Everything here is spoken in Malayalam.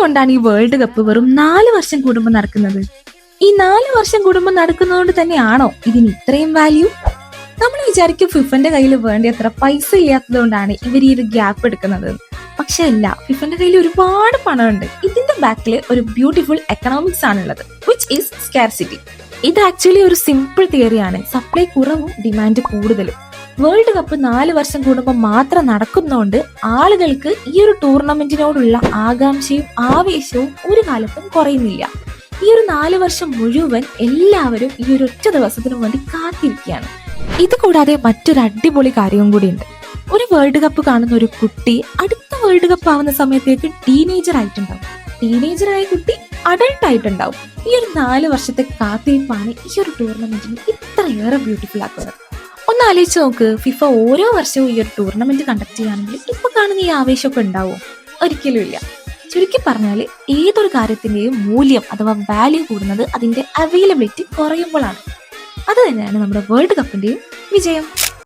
എന്തുകൊണ്ടാണ് ഈ വേൾഡ് കപ്പ് വെറും 4 വർഷം കൂടുമ്പോൾ നടക്കുന്നത്? ഈ 4 വർഷം കൂടുമ്പോൾ നടക്കുന്നതുകൊണ്ട് തന്നെയാണോ ഇതിന് ഇത്രയും വാല്യൂ? നമ്മൾ വിചാരിക്കും ഫിഫന്റെ കയ്യിൽ വേണ്ടത്ര പൈസ ഇല്ലാത്തത് കൊണ്ടാണ് ഇവർ ഈ ഒരു ഗ്യാപ്പ് എടുക്കുന്നത്. പക്ഷെ അല്ല, ഫിഫന്റെ കയ്യിൽ ഒരുപാട് പണമുണ്ട്. ഇതിന്റെ ബാക്കിൽ ഒരു ബ്യൂട്ടിഫുൾ എക്കണോമിക്സ് ആണുള്ളത്, വിച്ച് ഈസ് സ്കാർസിറ്റി. ഇത് ആക്ച്വലി ഒരു സിമ്പിൾ തിയറിയാണ്. സപ്ലൈ കുറവും ഡിമാൻഡ് കൂടുതലും. വേൾഡ് കപ്പ് 4 വർഷം കൂടുമ്പോൾ മാത്രം നടക്കുന്നതുകൊണ്ട് ആളുകൾക്ക് ഈ ഒരു ടൂർണമെന്റിനോടുള്ള ആകാംക്ഷയും ആവേശവും ഒരു കാലത്തും കുറയുന്നില്ല. ഈ ഒരു 4 വർഷം മുഴുവൻ എല്ലാവരും ഈ ഒരു ഒറ്റ ദിവസത്തിനു വേണ്ടി കാത്തിരിക്കുകയാണ്. ഇത് കൂടാതെ മറ്റൊരു അടിപൊളി കാര്യവും കൂടിയുണ്ട്. ഒരു വേൾഡ് കപ്പ് കാണുന്ന ഒരു കുട്ടി അടുത്ത വേൾഡ് കപ്പ് ആവുന്ന സമയത്തേക്ക് ടീനേജർ ആയിട്ടുണ്ടാവും. ടീനേജറായ കുട്ടി അഡൾട്ട് ആയിട്ടുണ്ടാവും. ഈ ഒരു 4 വർഷത്തെ കാത്തിരിപ്പാണ് ഈ ഒരു ടൂർണമെന്റിന് ഇത്രയേറെ ബ്യൂട്ടിഫുൾ ആക്കുന്നത്. ഒന്ന് ആലോചിച്ച് നോക്ക്, ഫിഫ ഓരോ വർഷവും ഈ ഒരു ടൂർണമെന്റ് കണ്ടക്ട് ചെയ്യുകയാണെങ്കിൽ ഇപ്പൊ കാണുന്ന ഈ ആവേശമൊക്കെ ഉണ്ടാവും? ഒരിക്കലും ഇല്ല. ചുരുക്കി പറഞ്ഞാൽ ഏതൊരു കാര്യത്തിന്റെയും മൂല്യം അഥവാ വാല്യൂ കൂടുന്നത് അതിന്റെ അവൈലബിലിറ്റി കുറയുമ്പോഴാണ്. അത് തന്നെയാണ് നമ്മുടെ വേൾഡ് കപ്പിന്റെയും വിജയം.